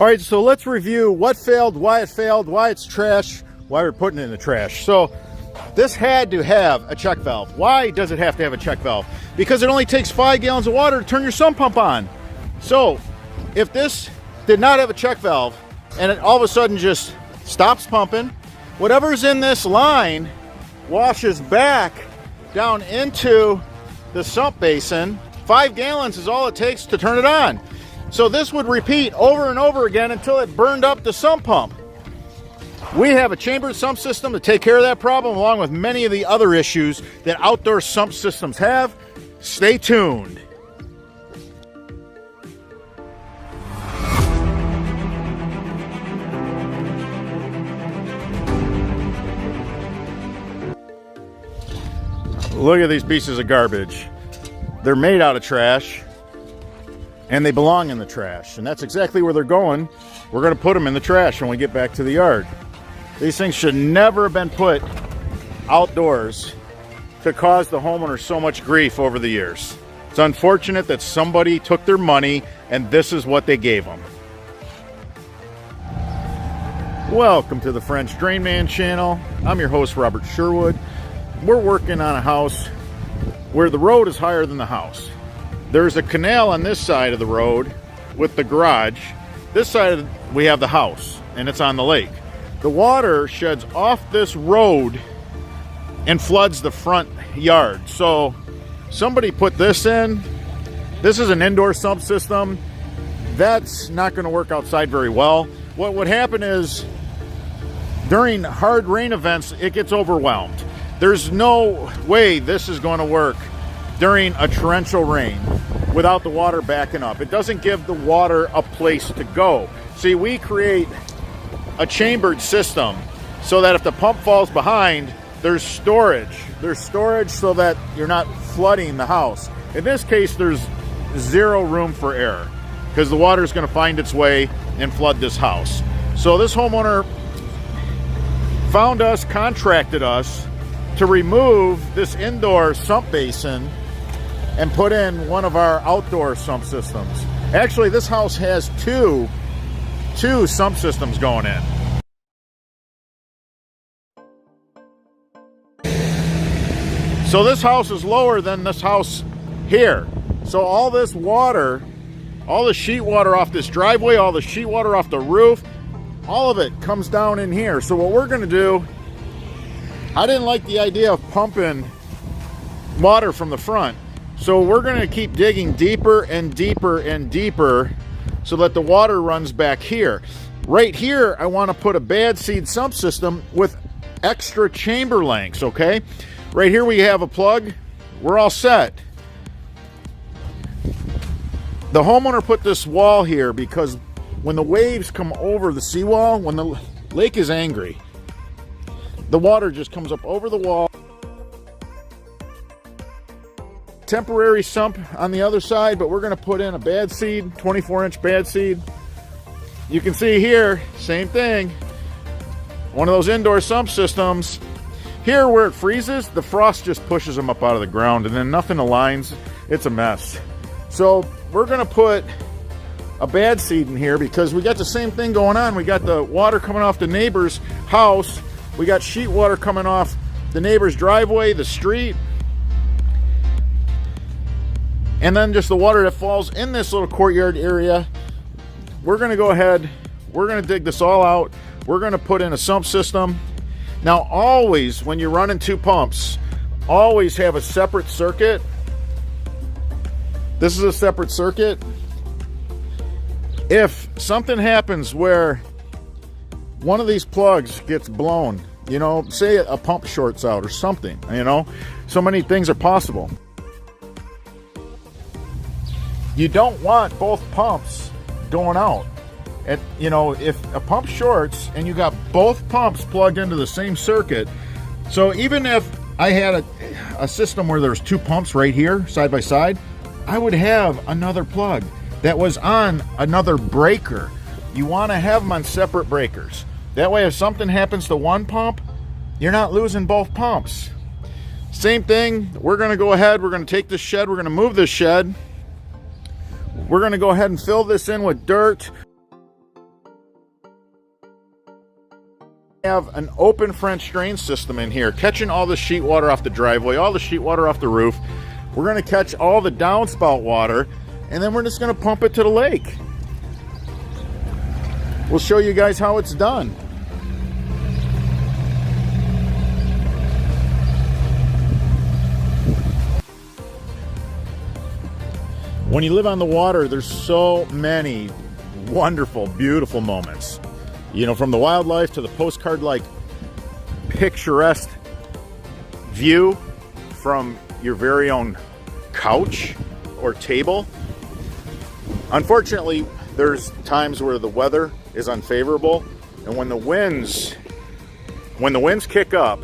All right, so let's review what failed, why it's trash, why we're putting it in the trash. So this had to have a check valve. Why does it have to have a check valve? Because it only takes 5 gallons of water to turn your sump pump on. So if this did not have a check valve and it all of a sudden just stops pumping, whatever's in this line washes back down into the sump basin. 5 gallons is all it takes to turn it on. So this would repeat over and over again until it burned up the sump pump. We have a chambered sump system to take care of that problem, along with many of the other issues that outdoor sump systems have. Stay tuned. Look at these pieces of garbage. They're made out of trash, and they belong in the trash. And that's exactly where they're going. We're going to put them in the trash when we get back to the yard. These things should never have been put outdoors to cause the homeowner so much grief over the years. It's unfortunate that somebody took their money and this is what they gave them. Welcome to the French Drain Man channel. I'm your host, Robert Sherwood. We're working on a house where the road is higher than the house. There's a canal on this side of the road with the garage. This side we have the house, and it's on the lake. The water sheds off this road and floods the front yard. So somebody put this in. This is an indoor sump system. That's not going to work outside very well. What would happen is during hard rain events, it gets overwhelmed. There's no way this is going to work during a torrential rain without the water backing up. It doesn't give the water a place to go. See, we create a chambered system so that if the pump falls behind, there's storage. There's storage so that you're not flooding the house. In this case, there's zero room for error because the water is going to find its way and flood this house. So this homeowner found us, contracted us to remove this indoor sump basin and put in one of our outdoor sump systems. Actually, this house has two sump systems going in. So this house is lower than this house here. So all this water, all the sheet water off this driveway, all the sheet water off the roof, all of it comes down in here. So what we're gonna do, I didn't like the idea of pumping water from the front. So we're gonna keep digging deeper and deeper and deeper so that the water runs back here. Right here, I wanna put a bad seed sump system with extra chamber lengths, okay? Right here we have a plug. We're all set. The homeowner put this wall here because when the waves come over the seawall, when the lake is angry, the water just comes up over the wall. Temporary sump on the other side, but we're going to put in a bad seed, 24-inch bad seed. You can see here, same thing. One of those indoor sump systems. Here where it freezes, the frost just pushes them up out of the ground and then nothing aligns. It's a mess. So we're going to put a bad seed in here because we got the same thing going on. We got the water coming off the neighbor's house. We got sheet water coming off the neighbor's driveway, the street. And then just the water that falls in this little courtyard area. We're going to go ahead. We're going to dig this all out. We're going to put in a sump system. Now, always, when you're running two pumps, always have a separate circuit. This is a separate circuit. If something happens where one of these plugs gets blown, you know, say a pump shorts out or something, you know, so many things are possible. You don't want both pumps going out. And, you know, if a pump shorts and you got both pumps plugged into the same circuit, so even if I had a system where there's two pumps right here side by side, I would have another plug that was on another breaker. You want to have them on separate breakers. That way if something happens to one pump, you're not losing both pumps. Same thing, we're going to go ahead, we're going to take this shed, we're going to move this shed. We're going to go ahead and fill this in with dirt. Have an open French drain system in here, catching all the sheet water off the driveway, all the sheet water off the roof. We're going to catch all the downspout water, and then we're just going to pump it to the lake. We'll show you guys how it's done. When you live on the water, there's so many wonderful, beautiful moments. You know, from the wildlife to the postcard-like picturesque view from your very own couch or table. Unfortunately, there's times where the weather is unfavorable, and when the winds kick up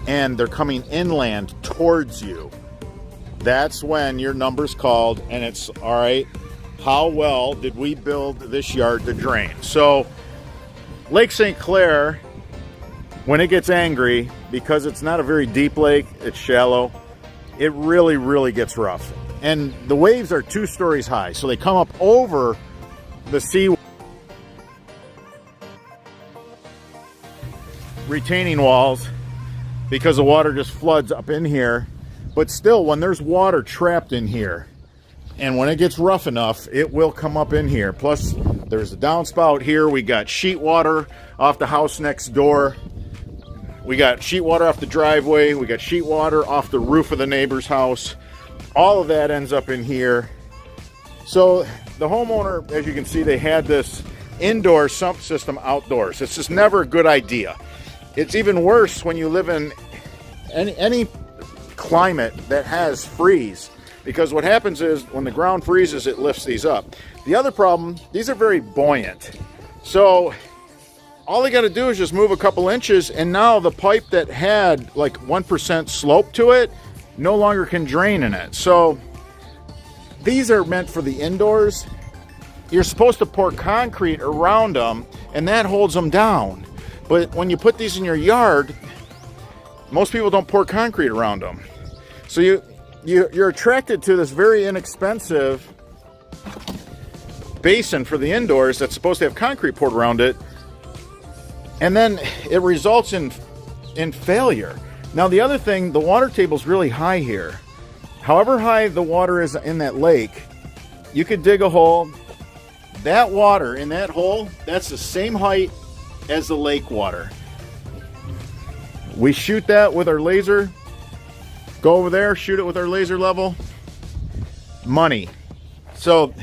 and they're coming inland towards you, that's when your number's called, and it's all right. How well did we build this yard to drain? So Lake St. Clair, when it gets angry, because it's not a very deep lake, it's shallow, it really, really gets rough. And the waves are 2 stories high, so they come up over the sea retaining walls because the water just floods up in here. But still, when there's water trapped in here, and when it gets rough enough, it will come up in here. Plus, there's a downspout here. We got sheet water off the house next door. We got sheet water off the driveway. We got sheet water off the roof of the neighbor's house. All of that ends up in here. So the homeowner, as you can see, they had this indoor sump system outdoors. It's just never a good idea. It's even worse when you live in any climate that has freeze. Because what happens is when the ground freezes, it lifts these up. The other problem, these are very buoyant. So all they got to do is just move a couple inches, and now the pipe that had like 1% slope to it no longer can drain in it. So these are meant for the indoors. You're supposed to pour concrete around them, and that holds them down. But when you put these in your yard, most people don't pour concrete around them. So you're attracted to this very inexpensive basin for the indoors that's supposed to have concrete poured around it, and then it results in failure. Now the other thing, the water table's really high here. However high the water is in that lake, you could dig a hole. That water in that hole, that's the same height as the lake water. We shoot that with our laser. Go over there, shoot it with our laser level. Money. So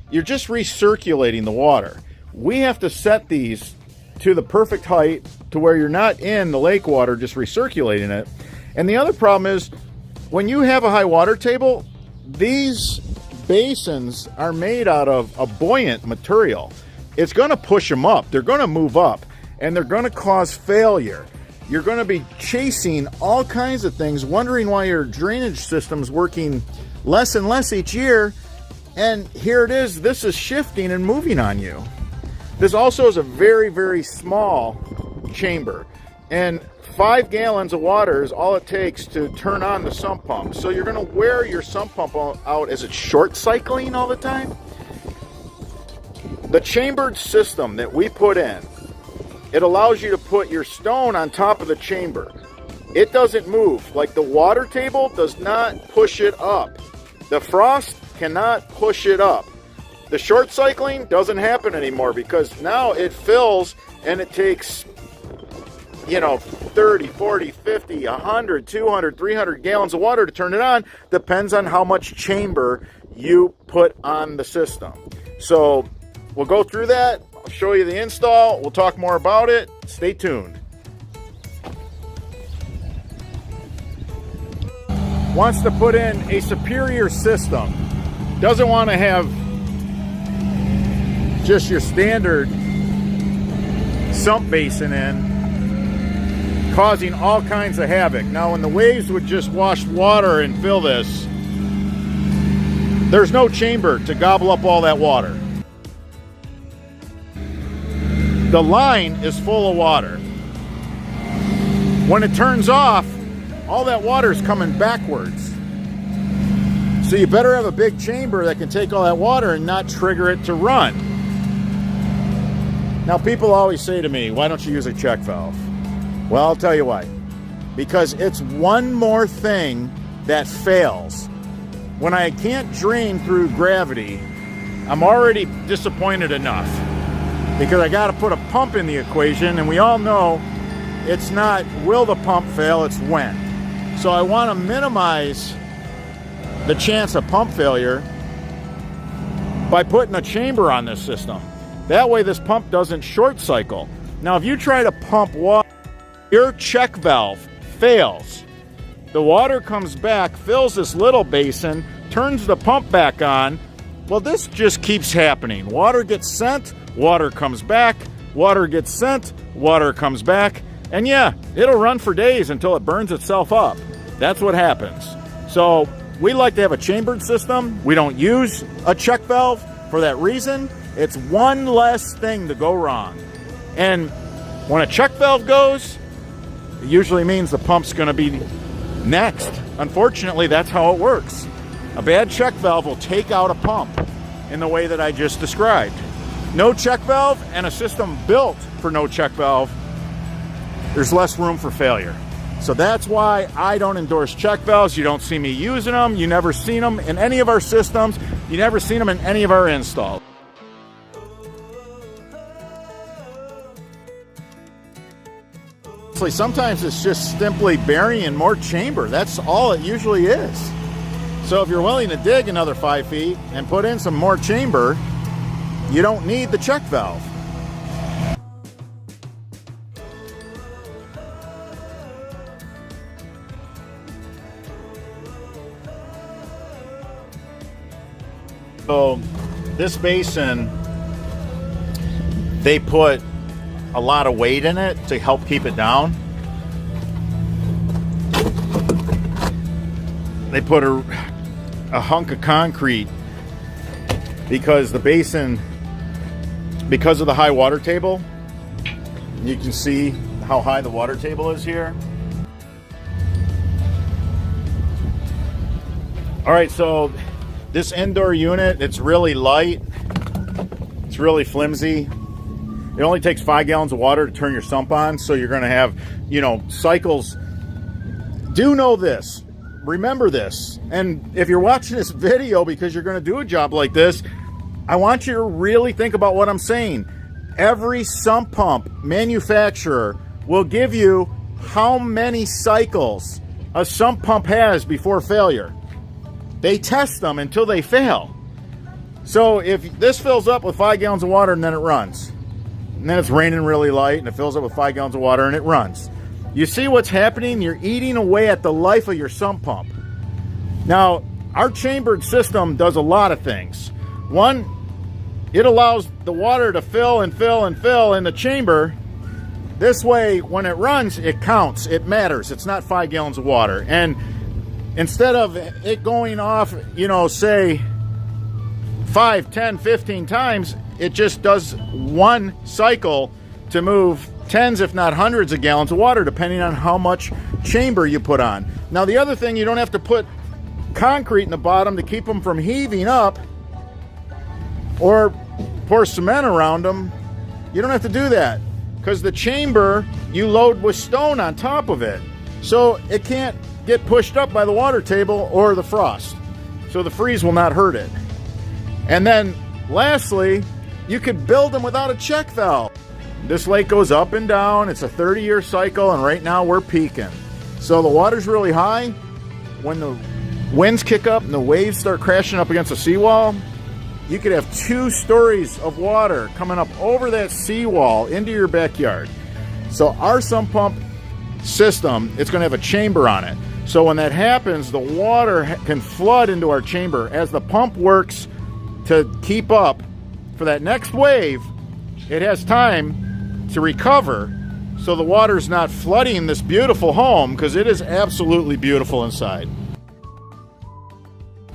you're just recirculating the water. We have to set these to the perfect height to where you're not in the lake water just recirculating it. And the other problem is when you have a high water table, these basins are made out of a buoyant material. It's going to push them up. They're going to move up, and they're going to cause failure. You're going to be chasing all kinds of things, wondering why your drainage system's working less and less each year. And here it is, this is shifting and moving on you. This also is a very, very small chamber. And 5 gallons of water is all it takes to turn on the sump pump. So you're going to wear your sump pump out as it's short cycling all the time. The chambered system that we put in, it allows you to put your stone on top of the chamber. It doesn't move. Like the water table does not push it up. The frost cannot push it up. The short cycling doesn't happen anymore because now it fills and it takes, 30, 40, 50, 100, 200, 300 gallons of water to turn it on. Depends on how much chamber you put on the system. So we'll go through that. I'll show you the install. We'll talk more about it. Stay tuned. Wants to put in a superior system. Doesn't want to have just your standard sump basin in, causing all kinds of havoc. Now, when the waves would just wash water and fill this, there's no chamber to gobble up all that water. The line is full of water. When it turns off, all that water is coming backwards. So you better have a big chamber that can take all that water and not trigger it to run. Now, people always say to me, why don't you use a check valve? Well, I'll tell you why. Because it's one more thing that fails. When I can't drain through gravity, I'm already disappointed enough. Because I got to put a pump in the equation, and we all know it's not will the pump fail, it's when. So I want to minimize the chance of pump failure by putting a chamber on this system. That way this pump doesn't short cycle. Now, if you try to pump water, your check valve fails. The water comes back, fills this little basin, turns the pump back on. Well, this just keeps happening. Water gets sent, water comes back, water gets sent, water comes back. And yeah, it'll run for days until it burns itself up. That's what happens. So we like to have a chambered system. We don't use a check valve for that reason. It's one less thing to go wrong. And when a check valve goes, it usually means the pump's going to be next. Unfortunately, that's how it works. A bad check valve will take out a pump in the way that I just described. No check valve and a system built for no check valve, there's less room for failure. So that's why I don't endorse check valves. You don't see me using them. You never seen them in any of our systems. You never seen them in any of our installs. Sometimes it's just simply burying more chamber. That's all it usually is. So if you're willing to dig another 5 feet and put in some more chamber, you don't need the check valve. So this basin, they put a lot of weight in it to help keep it down. They put a hunk of concrete because the basin, because of the high water table, you can see how high the water table is here. All right, so this indoor unit, it's really light. It's really flimsy. It only takes 5 gallons of water to turn your sump on, so you're gonna have, cycles. Do know this, remember this, and if you're watching this video because you're gonna do a job like this, I want you to really think about what I'm saying. Every sump pump manufacturer will give you how many cycles a sump pump has before failure. They test them until they fail. So if this fills up with 5 gallons of water and then it runs, and then it's raining really light and it fills up with 5 gallons of water and it runs. You see what's happening? You're eating away at the life of your sump pump. Now, our chambered system does a lot of things. One, it allows the water to fill and fill and fill in the chamber. This way, when it runs, it counts, it matters. It's not 5 gallons of water. And instead of it going off, say 5, 10, 15 times, it just does one cycle to move tens, if not hundreds of gallons of water, depending on how much chamber you put on. Now, the other thing, you don't have to put concrete in the bottom to keep them from heaving up or pour cement around them. You don't have to do that because the chamber, you load with stone on top of it. So it can't get pushed up by the water table or the frost. So the freeze will not hurt it. And then lastly, you could build them without a check valve. This lake goes up and down. It's a 30-year cycle, and right now we're peaking. So the water's really high. When the winds kick up and the waves start crashing up against the seawall, you could have 2 stories of water coming up over that seawall into your backyard. So our sump pump system, it's going to have a chamber on it. So when that happens, the water can flood into our chamber. As the pump works to keep up for that next wave, it has time to recover, so the water's not flooding this beautiful home, because it is absolutely beautiful inside.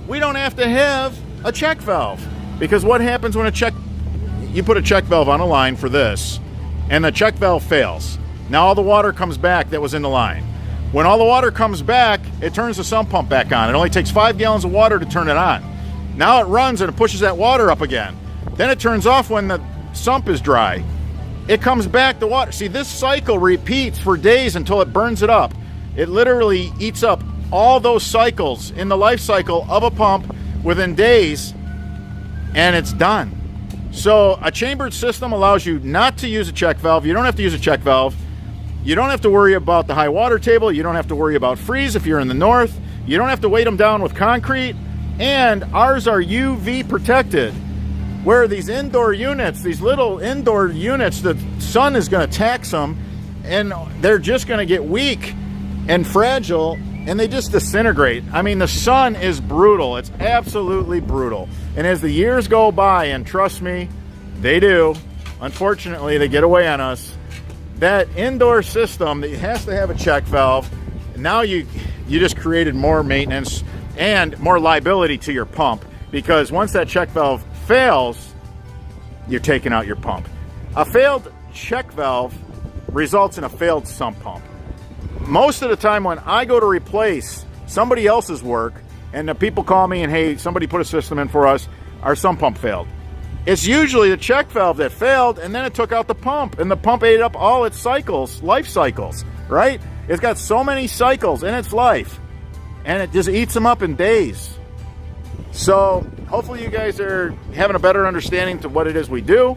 We don't have to have a check valve, because what happens when you put a check valve on a line for this, and the check valve fails. Now all the water comes back that was in the line. When all the water comes back, it turns the sump pump back on. It only takes 5 gallons of water to turn it on. Now it runs and it pushes that water up again. Then it turns off when the sump is dry. it comes back to water. See, this cycle repeats for days until it burns it up. It literally eats up all those cycles in the life cycle of a pump within days, and it's done. So a chambered system allows you not to use a check valve. You don't have to use a check valve. You don't have to worry about the high water table. You don't have to worry about freeze if you're in the north. You don't have to weight them down with concrete. And ours are UV protected, where these indoor units, these little indoor units, the sun is going to tax them, and they're just going to get weak and fragile, and they just disintegrate. I mean, the sun is brutal. It's absolutely brutal. And as the years go by, and trust me, they do, unfortunately, they get away on us, that indoor system that has to have a check valve, now you just created more maintenance and more liability to your pump, because once that check valve fails, you're taking out your pump. A failed check valve results in a failed sump pump. Most of the time when I go to replace somebody else's work and the people call me and, hey, somebody put a system in for us, our sump pump failed, it's usually the check valve that failed, and then it took out the pump, and the pump ate up all its cycles, life cycles, right? It's got so many cycles in its life, and it just eats them up in days. So hopefully you guys are having a better understanding to what it is we do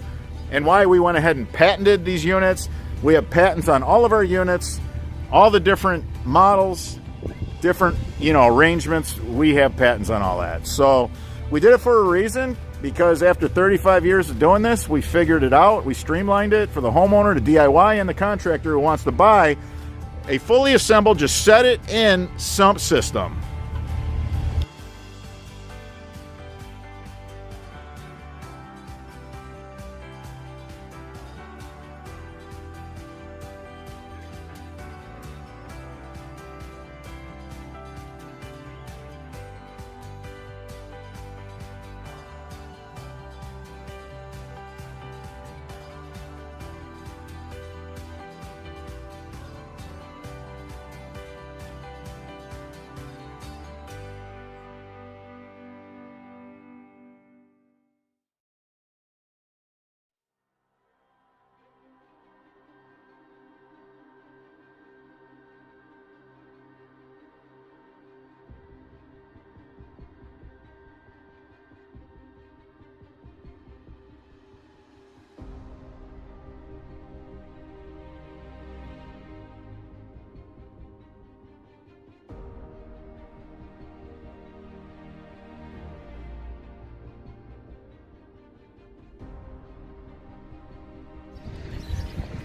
and why we went ahead and patented these units. We have patents on all of our units, all the different models, different, arrangements. We have patents on all that. So we did it for a reason, because after 35 years of doing this, we figured it out. We streamlined it for the homeowner, the DIY, and the contractor who wants to buy a fully assembled, just set it in sump system.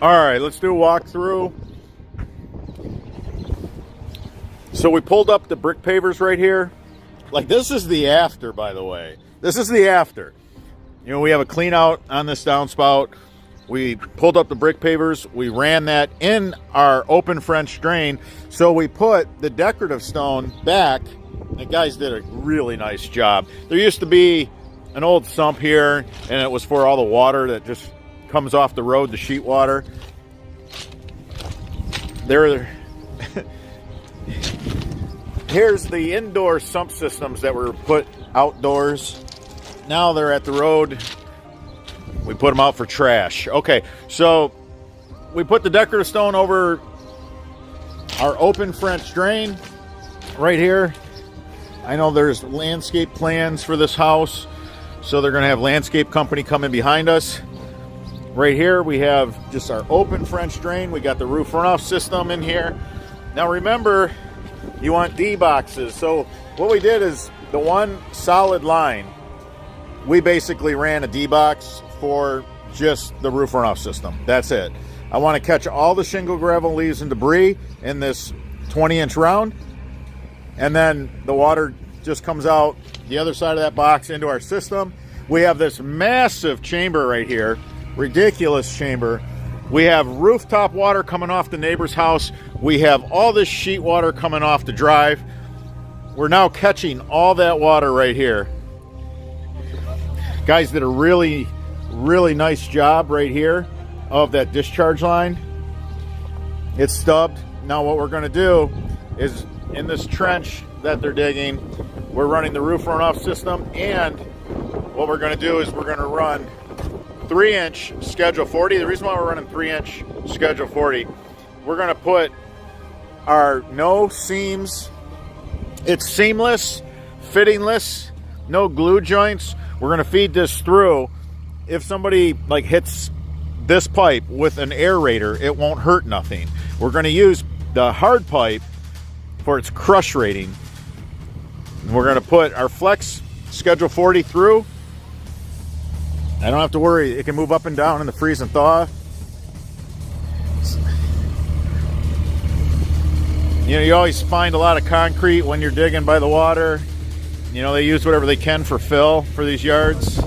All right, let's do a walkthrough. So we pulled up the brick pavers right here. Like, this is the after, by the way. This is the after. We have a clean out on this downspout. We pulled up the brick pavers. We ran that in our open French drain. So we put the decorative stone back. The guys did a really nice job. There used to be an old sump here, and it was for all the water that just comes off the road, the sheet water. Here's the indoor sump systems that were put outdoors. Now they're at the road. We put them out for trash. Okay, so we put the decorative stone over our open French drain right here. I know there's landscape plans for this house, so they're going to have landscape company come in behind us. Right here we have just our open French drain. We got the roof runoff system in here. Now remember, you want D boxes. So what we did is the one solid line, we basically ran a D box for just the roof runoff system. That's it. I want to catch all the shingle, gravel, leaves, and debris in this 20-inch round, and then the water just comes out the other side of that box into our system. We have this massive chamber right here. Ridiculous chamber. We have rooftop water coming off the neighbor's house. We have all this sheet water coming off the drive. We're now catching all that water right here. Guys did a really, really nice job right here of that discharge line. It's stubbed. Now what we're going to do is, in this trench that they're digging, we're running the roof runoff system, and what we're going to do is we're going to run 3-inch Schedule 40. The reason why we're running 3-inch Schedule 40, we're going to put our no seams. It's seamless, fittingless, no glue joints. We're going to feed this through. If somebody like hits this pipe with an aerator, it won't hurt nothing. We're going to use the hard pipe for its crush rating. We're going to put our flex Schedule 40 through. I don't have to worry. It can move up and down in the freeze and thaw. You know, you always find a lot of concrete when you're digging by the water. You know, they use whatever they can for fill for these yards.